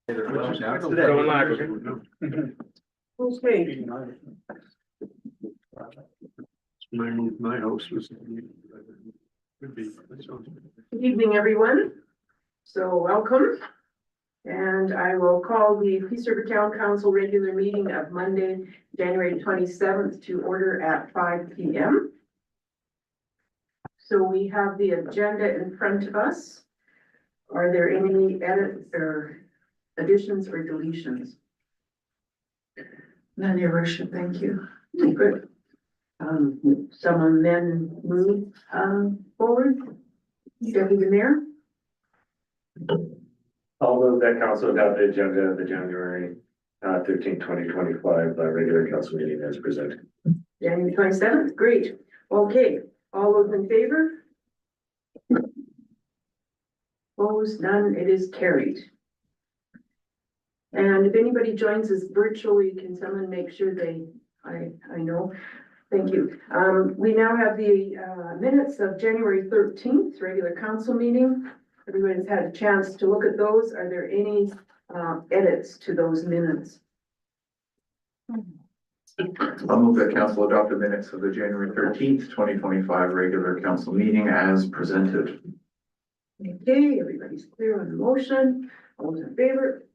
Going live, okay? Okay, My host was. Could be. good evening, everyone. So welcome. And I will call the Peace River Town Council regular meeting of Monday, January 27th to order at 5 p.m. So we have the agenda in front of us. Are there any edits or additions or deletions? None, your worship, thank you. Good. Someone then move, forward. Deputy Mayor? I'll move that council adopt the agenda of the January 13, 2025 regular council meeting as presented. January 27th, great. Okay, all those in favor? Opposed, none, it is carried. And if anybody joins us virtually, can someone make sure I know? Thank you. We now have the minutes of January 13th, regular council meeting. Everybody's had a chance to look at those. Are there any edits to those minutes? I'll move that council adopt the minutes of the January 13th, 2025 regular council meeting as presented. Okay, everybody's clear on the motion. All those in favor?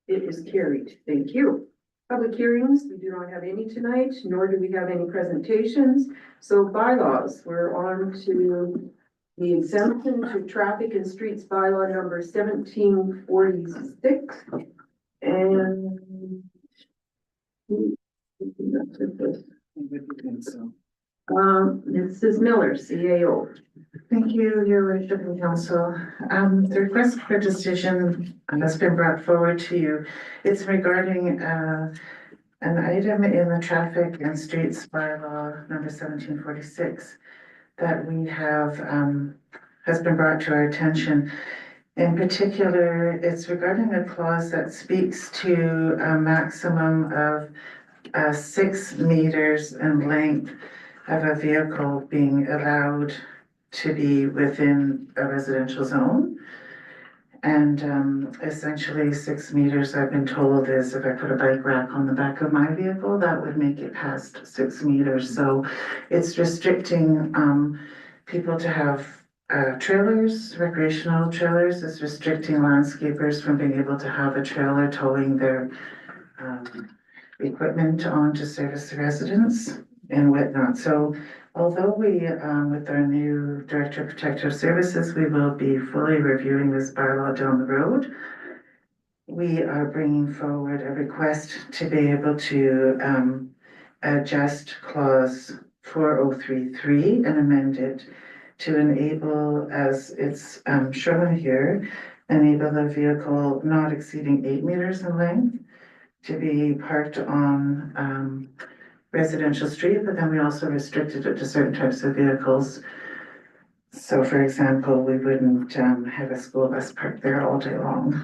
It is carried. Thank you. Public hearings, we do not have any tonight, nor do we have any presentations. So bylaws, we're on to the exemption to traffic and streets bylaw number 1746. And Mrs. Miller, CAO. Thank you, your worship and council. The request for decision has been brought forward to you. It's regarding an item in the traffic and streets bylaw number 1746 that we have has been brought to our attention. In particular, it's regarding a clause that speaks to a maximum of 6 meters in length of a vehicle being allowed to be within a residential zone. And essentially 6 meters, I've been told, is if I put a bike rack on the back of my vehicle, that would make it past 6 meters. So it's restricting people to have trailers, recreational trailers. It's restricting landscapers from being able to have a trailer towing their equipment on to service the residents and whatnot. So although we, with our new Director of Protective Services, we will be fully reviewing this bylaw down the road, we are bringing forward a request to be able to adjust clause 4033 and amend it to enable, as it's shown here, enable the vehicle not exceeding 8 meters in length to be parked on residential street, but then we also restricted it to certain types of vehicles. So for example, we wouldn't have a school bus parked there all day long.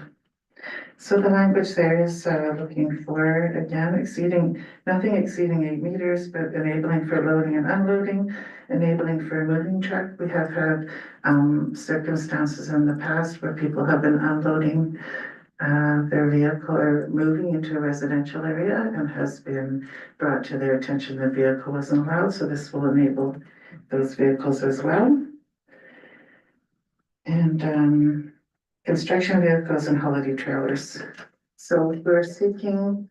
So the language there is looking for, again, nothing exceeding 8 meters, but enabling for loading and unloading, enabling for a moving truck. We have had circumstances in the past where people have been unloading their vehicle or moving into a residential area and has been brought to their attention the vehicle wasn't allowed. So this will enable those vehicles as well. And construction vehicles and holiday trailers. So we're seeking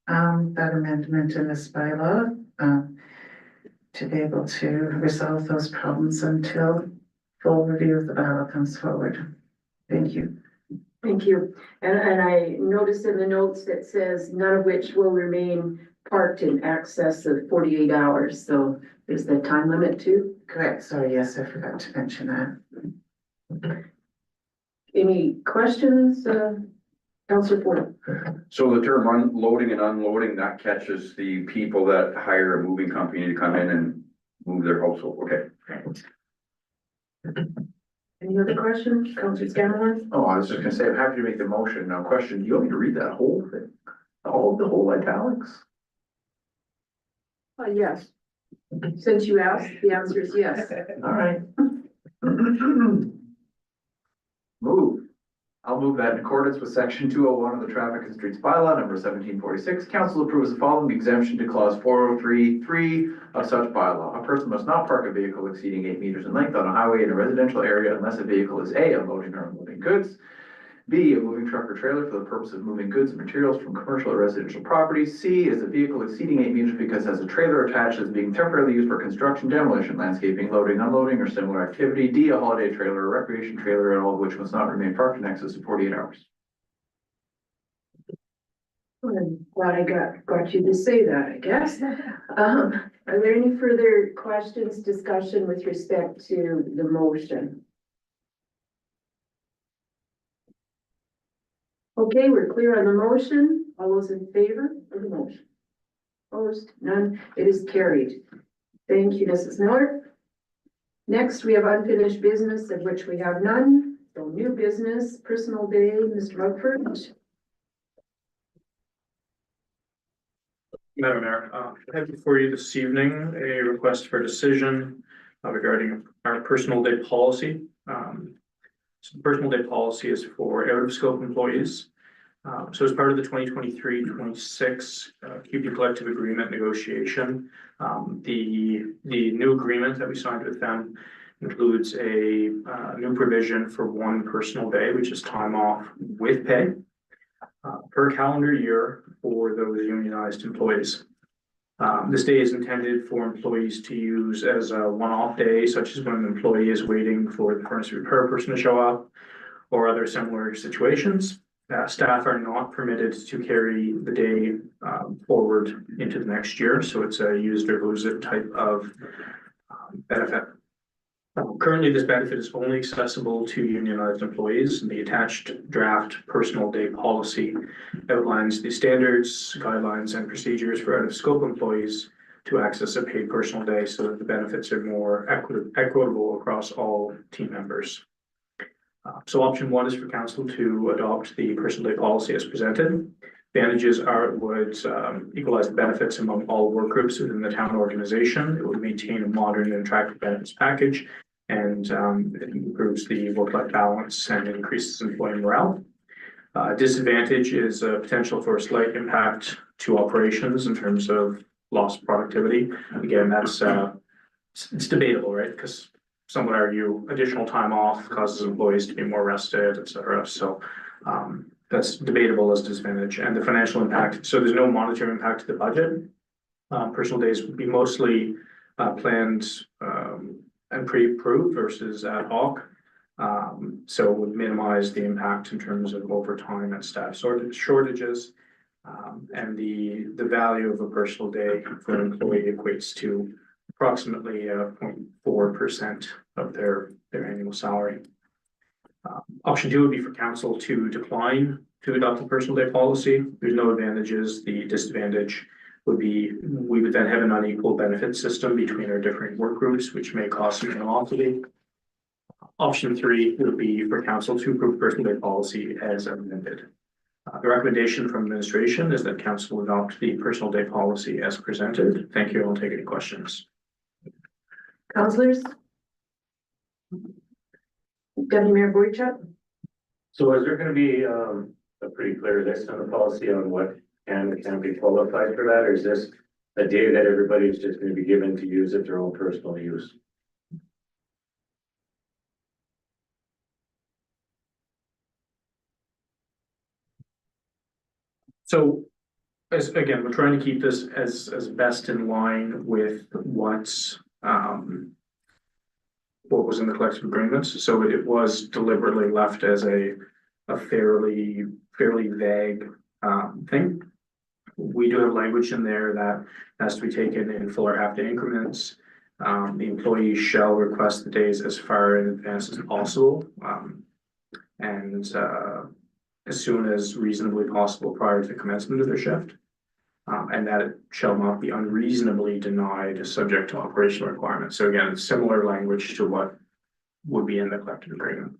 that amendment in this bylaw to be able to resolve those problems until full review of the bylaw comes forward. Thank you. Thank you. And I noticed in the notes that says none of which will remain parked in excess of 48 hours. So is the time limit too? Correct. Sorry, yes, I forgot to mention that. Any questions, Councillor Ford? So the term unloading and unloading, that catches the people that hire a moving company to come in and move their household. Okay. Any other questions, Councillor Scanlon? Oh, I was just gonna say, I'm happy to make the motion. Now question, do you want me to read that whole thing? All of the whole italics? Yes. Since you asked, the answer is yes. All right. Move. I'll move that in accordance with section 201 of the Traffic and Streets Bylaw number 1746, council approves the following exemption to clause 403(3) of such bylaw. A person must not park a vehicle exceeding 8 meters in length on a highway in a residential area unless a vehicle is A, unloading or unloading goods, B, a moving truck or trailer for the purpose of moving goods and materials from commercial or residential property. C, is a vehicle exceeding 8 meters because it has a trailer attached as being temporarily used for construction, demolition, landscaping, loading, unloading, or similar activity. D, a holiday trailer or recreation trailer, and all of which must not remain parked in excess of 48 hours. I'm glad I got you to say that, I guess. Are there any further questions, discussion with respect to the motion? Okay, we're clear on the motion. All those in favor of the motion? Opposed? None. It is carried. Thank you, Mrs. Miller. Next, we have unfinished business, of which we have none. So new business, personal day, Mr. Mugford. Madam Mayor, I have before you this evening a request for decision regarding our personal day policy. So the personal day policy is for out of scope employees. So as part of the 2023-26 QP collective agreement negotiation, the new agreement that we signed with them includes a new provision for one personal day, which is time off with pay per calendar year for those unionized employees. This day is intended for employees to use as a one-off day, such as when an employee is waiting for the furnace repair person to show up or other similar situations. Staff are not permitted to carry the day forward into the next year, so it's a use it or lose it type of benefit. Currently, this benefit is only accessible to unionized employees, and the attached draft personal day policy outlines the standards, guidelines, and procedures for out-of-scope employees to access a paid personal day so that the benefits are more equitable across all team members. So option one is for council to adopt the personal day policy as presented. Advantages are it would equalize the benefits among all work groups within the town organization. It would maintain a modern and attractive benefits package, and it improves the work-life balance and increases employee morale. Disadvantage is a potential for a slight impact to operations in terms of lost productivity. Again, that's it's debatable, right? Because some would argue additional time off causes employees to be more rested, et cetera. So that's debatable as disadvantage. And the financial impact, so there's no monetary impact to the budget. Personal days would be mostly planned and pre-approved versus ad hoc. So it would minimize the impact in terms of overtime and staff shortages. And the value of a personal day for an employee equates to approximately 0.4% of their annual salary. Option two would be for council to decline to adopt a personal day policy. There's no advantages. The disadvantage would be we would then have an unequal benefit system between our different work groups, which may cause some animosity. Option three would be for council to approve personal day policy as amended. The recommendation from administration is that council adopt the personal day policy as presented. Thank you. I'll take any questions. Councilors? Deputy Mayor Boychuk? So is there gonna be a pretty clear list on the policy on what can and can't be qualified for that, or is this a day that everybody's just gonna be given to use at their own personal use? So as again, we're trying to keep this as best in line with what was in the collective agreements. So it was deliberately left as a fairly vague thing. We do have language in there that has to be taken in full or half day increments. The employee shall request the days as far in advance as possible. And as soon as reasonably possible prior to the commencement of their shift. And that it shall not be unreasonably denied subject to operational requirements. So again, similar language to what would be in the collective agreement.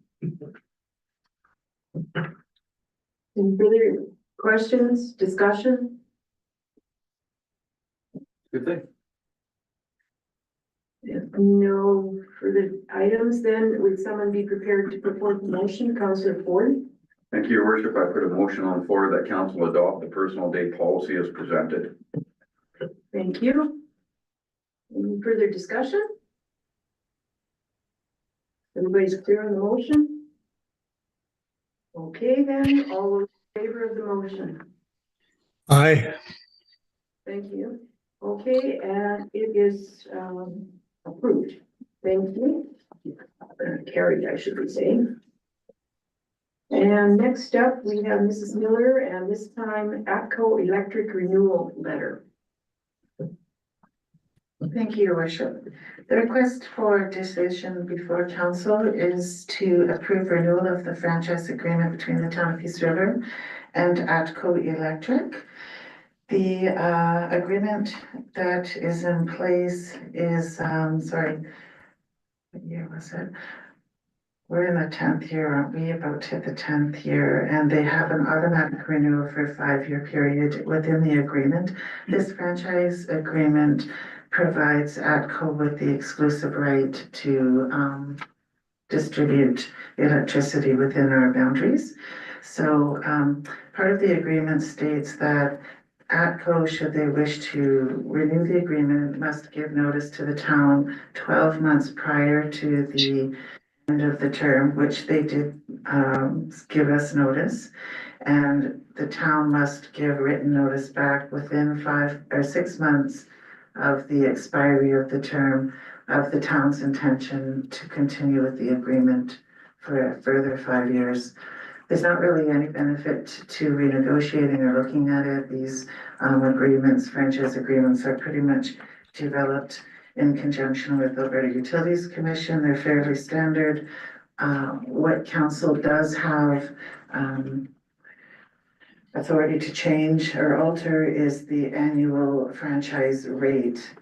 Any further questions, discussion? Good thing. If no further items, then would someone be prepared to put forth the motion, Councillor Ford? Thank you, your worship. I put a motion on the floor that council adopt the personal day policy as presented. Thank you. Any further discussion? Everybody's clear on the motion? Okay, then, all those in favor of the motion? Aye. Thank you. Okay, and it is, approved. Thank you. Carried, I should be saying. And next up, we have Mrs. Miller, and this time ATCO Electric Renewal Letter. Thank you, your worship. The request for decision before council is to approve renewal of the franchise agreement between the town of Peace River and ATCO Electric. The agreement that is in place is, sorry, what year was it? We're in the 10th year, aren't we? About to hit the 10th year, and they have an automatic renewal for a 5-year period within the agreement. This franchise agreement provides ATCO with the exclusive right to distribute electricity within our boundaries. So part of the agreement states that ATCO, should they wish to renew the agreement, must give notice to the town 12 months prior to the end of the term, which they did give us notice. And the town must give written notice back within 5 or 6 months of the expiry of the term of the town's intention to continue with the agreement for a further 5 years. There's not really any benefit to renegotiating or looking at it. These agreements, franchise agreements, are pretty much developed in conjunction with the Alberta Utilities Commission. They're fairly standard. What council does have authority to change or alter is the annual franchise rate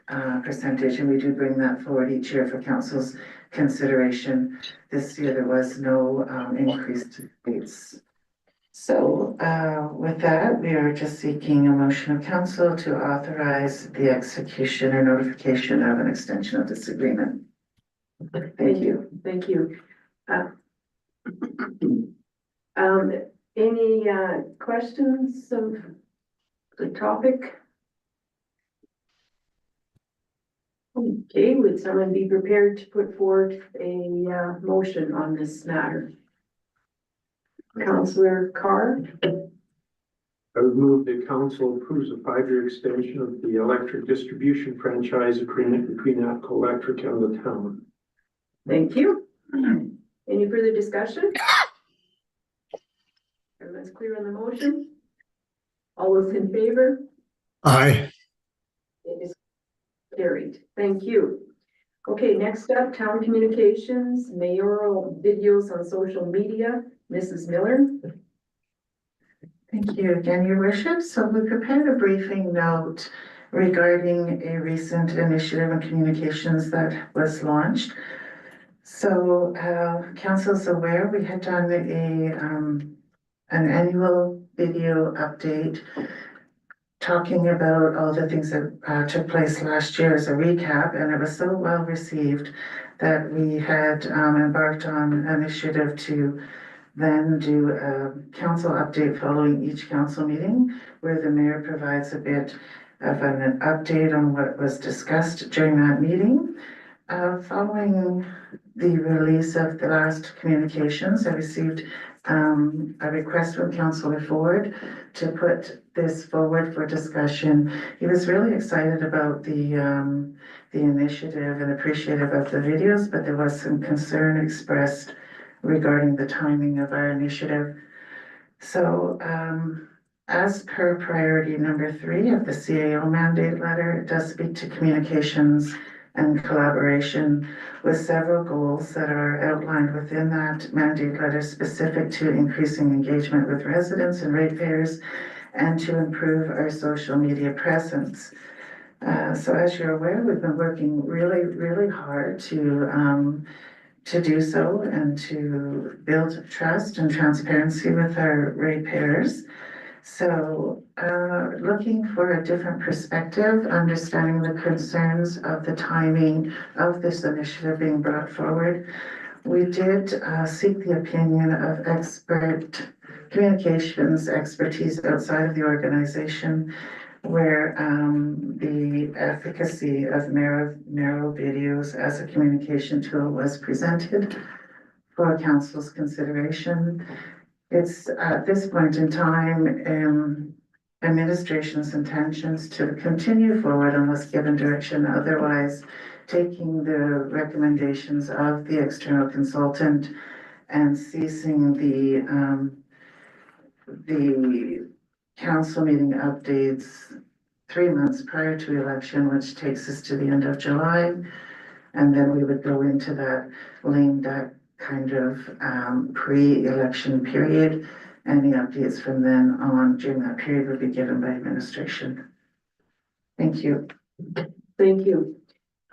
percentage, and we do bring that forward each year for council's consideration. This year there was no increased rates. So with that, we are just seeking a motion of council to authorize the execution or notification of an extension of this agreement. Thank you. Thank you. Any questions of the topic? Okay, would someone be prepared to put forward a motion on this matter? Councillor Carr? I would move that council approves a 5-year extension of the electric distribution franchise agreement between ATCO Electric and the town. Thank you. Any further discussion? Everyone's clear on the motion? All those in favor? Aye. It is carried. Thank you. Okay, next up, town communications, mayoral videos on social media. Mrs. Miller? Thank you again, your worship. So we prepared a briefing note regarding a recent initiative in communications that was launched. So council's aware we had done an annual video update talking about all the things that took place last year as a recap, and it was so well received that we had embarked on an initiative to then do a council update following each council meeting, where the mayor provides a bit of an update on what was discussed during that meeting. Following the release of the last communications, I received a request from Councillor Ford to put this forward for discussion. He was really excited about the initiative and appreciative of the videos, but there was some concern expressed regarding the timing of our initiative. So as per priority number 3 of the CAO mandate letter, it does speak to communications and collaboration with several goals that are outlined within that mandate letter, specific to increasing engagement with residents and ratepayers and to improve our social media presence. So as you're aware, we've been working really hard to do so and to build trust and transparency with our ratepayers. So looking for a different perspective, understanding the concerns of the timing of this initiative being brought forward, we did seek the opinion of expert communications expertise outside of the organization, where the efficacy of narrow videos as a communication tool was presented for council's consideration. It's at this point in time, administration's intentions to continue forward unless given direction otherwise, taking the recommendations of the external consultant and ceasing the council meeting updates 3 months prior to election, which takes us to the end of July. And then we would go into that lame duck kind of pre-election period. Any updates from then on during that period would be given by administration. Thank you. Thank you.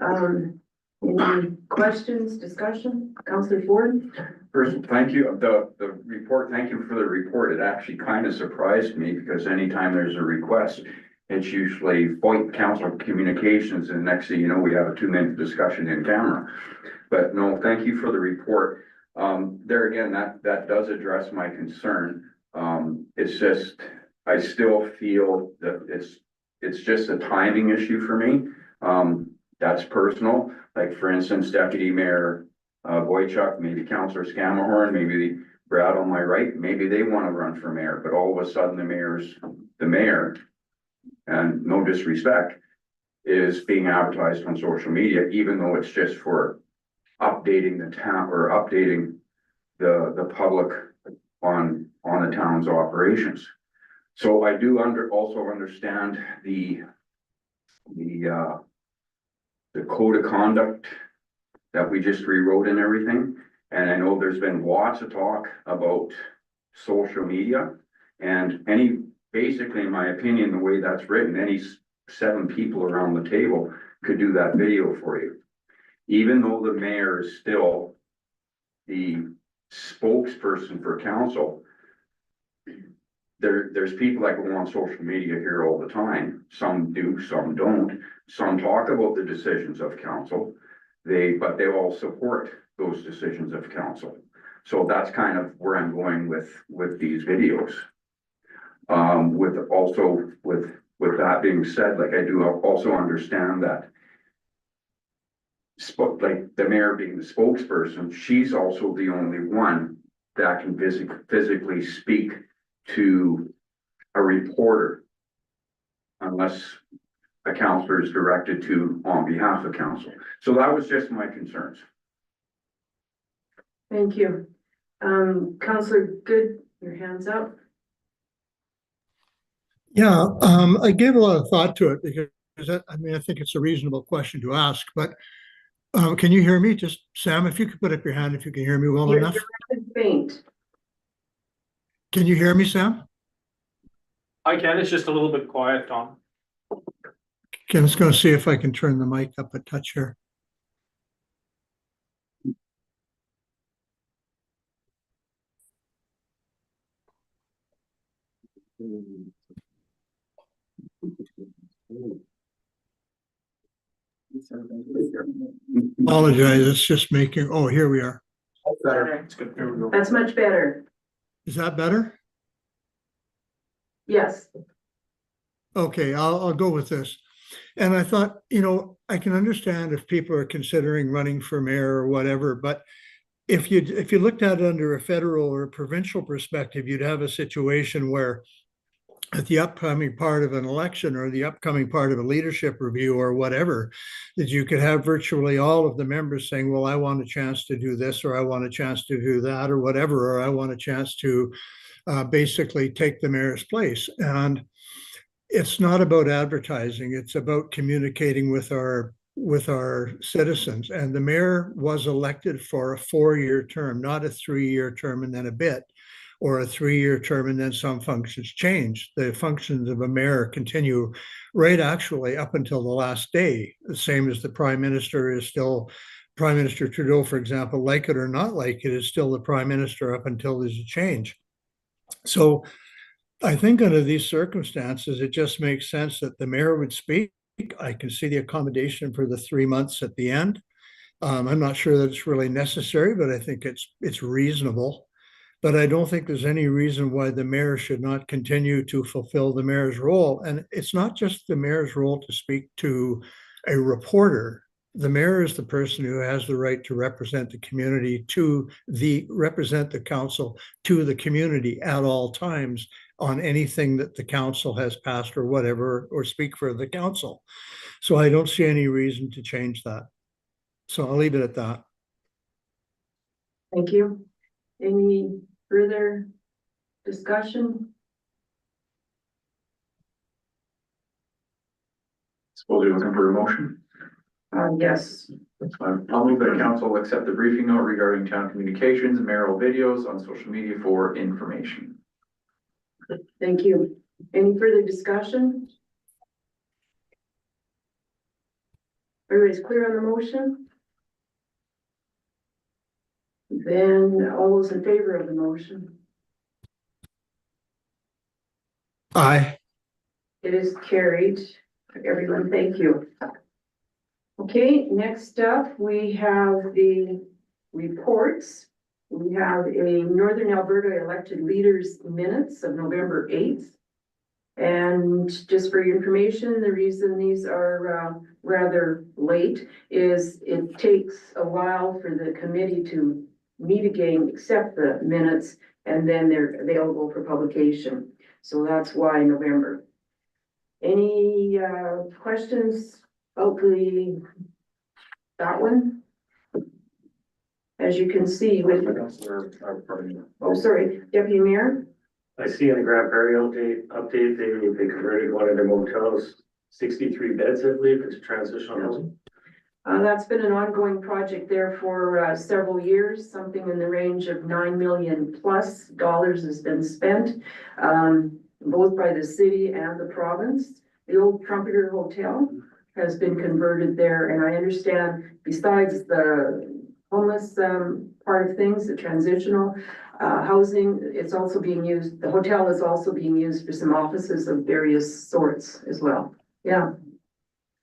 Any questions, discussion? Councillor Ford? First, thank you, the report, thank you for the report. It actually kind of surprised me because anytime there's a request, it's usually point council communications and next thing you know, we have a 2-minute discussion in camera. But no, thank you for the report. There again, that does address my concern. It's just, I still feel that it's just a timing issue for me. That's personal. Like for instance, Deputy Mayor Boychuk, maybe Councillor Scamahorn, maybe Brad on my right, maybe they want to run for mayor, but all of a sudden the mayor, and no disrespect, is being advertised on social media, even though it's just for updating the town or updating the public on the town's operations. So I do also understand the code of conduct that we just rewrote and everything. And I know there's been lots of talk about social media and basically, in my opinion, the way that's written, any 7 people around the table could do that video for you. Even though the mayor is still the spokesperson for council, there's people that go on social media here all the time. Some do, some don't. Some talk about the decisions of council. But they all support those decisions of council. So that's kind of where I'm going with these videos. With that being said, like I do also understand that like the mayor being the spokesperson, she's also the only one that can physically speak to a reporter unless a councillor is directed to on behalf of council. So that was just my concerns. Thank you. Councillor Good, your hand's up. Yeah, I gave a lot of thought to it because I think it's a reasonable question to ask, but can you hear me? Just Sam, if you could put up your hand, if you can hear me well enough. You're faint. Can you hear me, Sam? I can, it's just a little bit quiet, Tom. Okay, I'm just going to see if I can turn the mic up a touch here. Apologize, it's just making, oh, here we are. It's good, there we go. That's much better. Is that better? Yes. Okay, I'll go with this. And I thought, I can understand if people are considering running for mayor or whatever, but if you looked at it under a federal or a provincial perspective, you'd have a situation where at the upcoming part of an election or the upcoming part of a leadership review or whatever, that you could have virtually all of the members saying, well, I want a chance to do this, or I want a chance to do that, or whatever, or I want a chance to basically take the mayor's place. And it's not about advertising, it's about communicating with our citizens. And the mayor was elected for a 4-year term, not a 3-year term and then a bit, or a 3-year term and then some functions change. The functions of a mayor continue right actually up until the last day, the same as the prime minister is still, Prime Minister Trudeau, for example, like it or not like it, is still the prime minister up until there's a change. So I think under these circumstances, it just makes sense that the mayor would speak. I can see the accommodation for the 3 months at the end. I'm not sure that it's really necessary, but I think it's reasonable. but I don't think there's any reason why the mayor should not continue to fulfill the mayor's role. And it's not just the mayor's role to speak to a reporter. The mayor is the person who has the right to represent the community, represent the council to the community at all times on anything that the council has passed or whatever, or speak for the council. So I don't see any reason to change that. So I'll leave it at that. Thank you. Any further discussion? Suppose you're looking for a motion? Yes. I'll move that council accept the briefing note regarding town communications and mayoral videos on social media for information. Thank you. Any further discussion? Everybody's clear on the motion? Then all those in favor of the motion? Aye. It is carried. Everyone, thank you. Okay, next up, we have the reports. We have a Northern Alberta elected leaders minutes of November 8th. And just for your information, the reason these are rather late is it takes a while for the committee to meet again, accept the minutes, and then they're available for publication. So that's why November. Any questions about that one? As you can see with, oh, sorry, Deputy Mayor. I see in the Grand Prairie update, they converted one of their motels, 63 beds, I believe, into transitional housing. That's been an ongoing project there for several years. Something in the range of $9 million plus has been spent, both by the city and the province. The old Trumpeter Hotel has been converted there, and I understand besides the homeless part of things, the transitional housing, it's also being used, the hotel is also being used for some offices of various sorts as well. Yeah.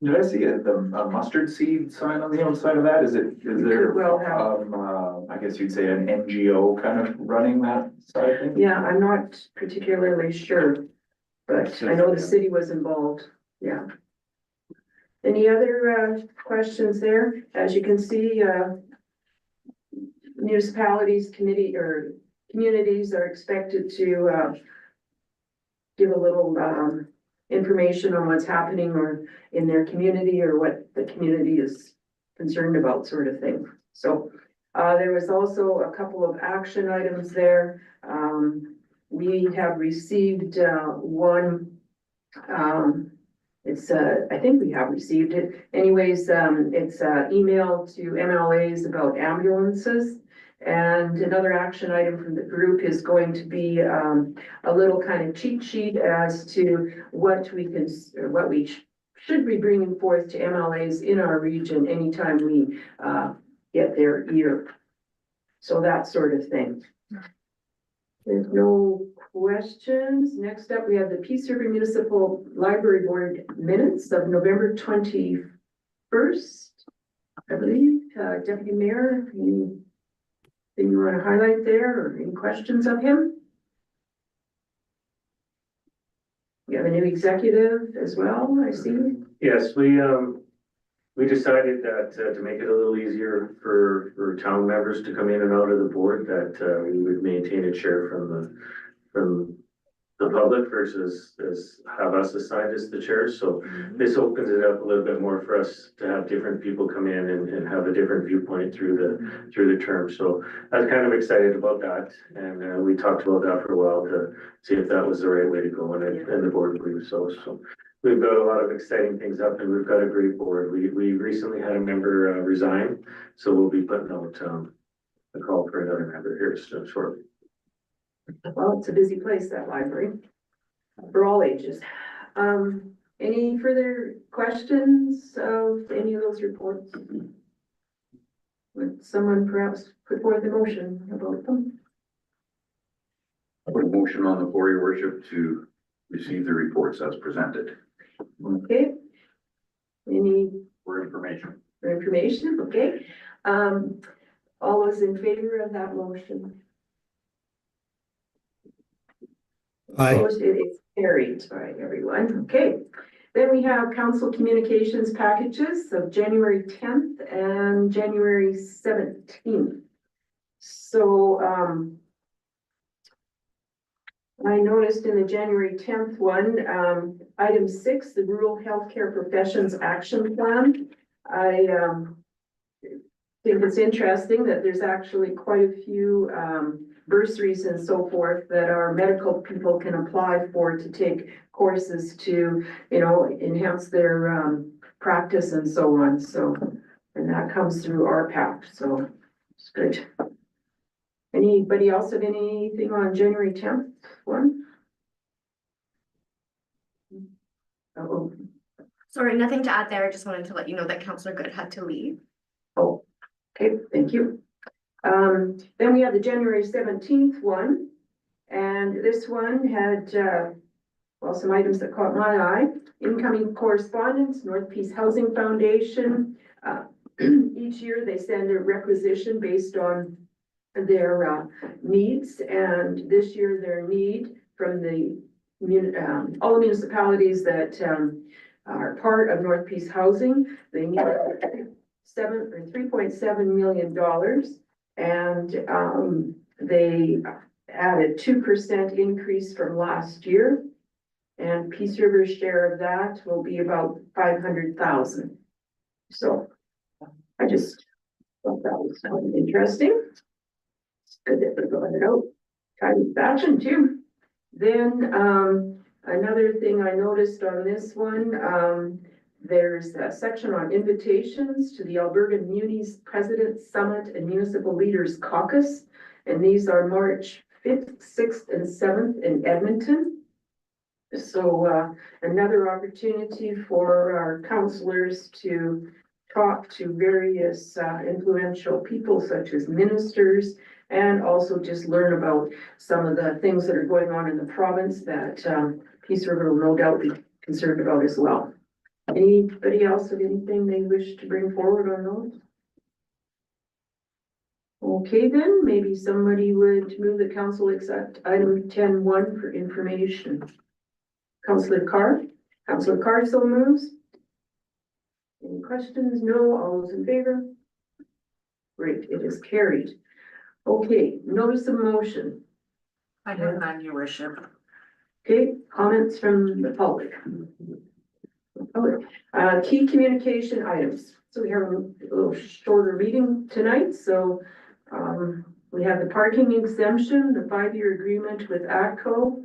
Did I see the mustard seed sign on the outside of that? Is there, Well, have. I guess you'd say an NGO kind of running that side of things? Yeah, I'm not particularly sure, but I know the city was involved, yeah. Any other questions there? As you can see, municipalities, communities are expected to give a little information on what's happening or in their community or what the community is concerned about, sort of thing. So there was also a couple of action items there. We have received one, I think we have received it. Anyways, it's email to MLAs about ambulances. And another action item from the group is going to be a little kind of cheat sheet as to what we should be bringing forth to MLAs in our region anytime we get their ear. So that sort of thing. There's no questions. Next up, we have the Peace River Municipal Library Board minutes of November 21st. I believe, Deputy Mayor, anything you want to highlight there or any questions of him? We have a new executive as well, I see. Yes, we decided that to make it a little easier for town members to come in and out of the board, that we would maintain a chair from the public versus have us assigned as the chair. So this opens it up a little bit more for us to have different people come in and have a different viewpoint through the term. So I was kind of excited about that, and we talked about that for a while to see if that was the right way to go, and the board agreed so. So we've got a lot of exciting things up, and we've got a great board. We recently had a member resign, so we'll be putting out a call for another member here shortly. Well, it's a busy place, that library, for all ages. Any further questions of any of those reports? Would someone perhaps put forth a motion about them? I put a motion on the floor, your worship, to receive the reports as presented Okay. Any for information. information? Okay. All those in favor of that motion? Opposed, it is carried by everyone. Okay. Then we have council communications packages of January 10th and January 17th. So, I noticed in the January 10th one, item 6, the Rural Healthcare Professions Action Plan. I think it's interesting that there's actually quite a few bursaries and so forth that our medical people can apply for to take courses to, you know, enhance their practice and so on. So, and that comes through RPAP, so it's good. Anybody else have anything on January 10th one? Oh, Sorry, nothing to add there. I just wanted to let you know that Councillor Good had to leave. oh, okay, thank you. Then we have the January 17th one, and this one had, well, some items that caught my eye. Incoming correspondence, North Peace Housing Foundation. Each year they send a requisition based on their needs, and this year their need from the all the municipalities that are part of North Peace Housing, they need $3.7 million, and they added 2% increase from last year, and Peace River's share of that will be about 500,000. So I just thought that was kind of interesting. It's good that they're going it out. Timely fashion too. Then another thing I noticed on this one, there's a section on invitations to the Alberta Munis President's Summit and Municipal Leaders Caucus. And these are March 5th, 6th, and 7th in Edmonton. So another opportunity for our councillors to talk to various influential people such as ministers, and also just learn about some of the things that are going on in the province that Peace River will no doubt be concerned about as well. Anybody else have anything they wish to bring forward on those? Okay, then maybe somebody would move the council accept item 10.1 for information. Councillor Carr so moves. Any questions? No. All those in favor? Great, it is carried. Okay, notice of motion. I have none, your worship. Okay, comments from the public. Key communication items. So we have a little shorter meeting tonight, so we have the parking exemption, the 5-year agreement with ATCO.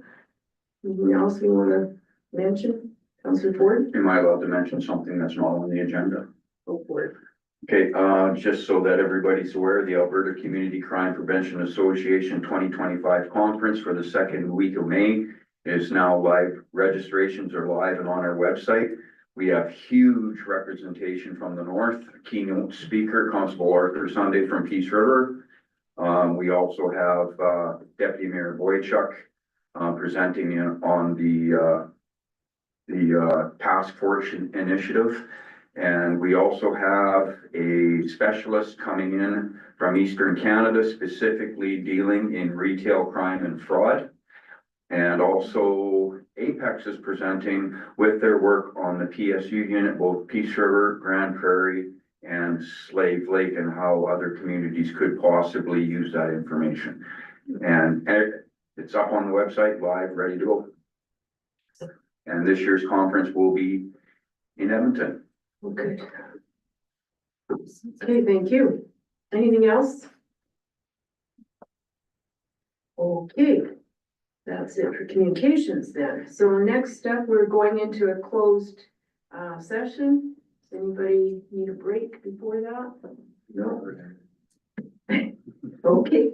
Anything else we want to mention? Councillor Ford? Am I allowed to mention something that's not on the agenda? Go for it. Okay, just so that everybody's aware, the Alberta Community Crime Prevention Association 2025 conference for the second week of May is now live. Registrations are live and on our website. We have huge representation from the north. Keynote speaker, Constable Arthur Sunday from Peace River. We also have Deputy Mayor Boychuk presenting on the task force initiative. And we also have a specialist coming in from Eastern Canada, specifically dealing in retail crime and fraud. And also Apex is presenting with their work on the PSU unit, both Peace River, Grand Prairie, and Slave Lake, and how other communities could possibly use that information. And it's up on the website, live, ready to go. And this year's conference will be in Edmonton. Okay. Okay, thank you. Anything else? Okay, that's it for communications then. So next up, we're going into a closed session. Does anybody need a break before that? No. Okay.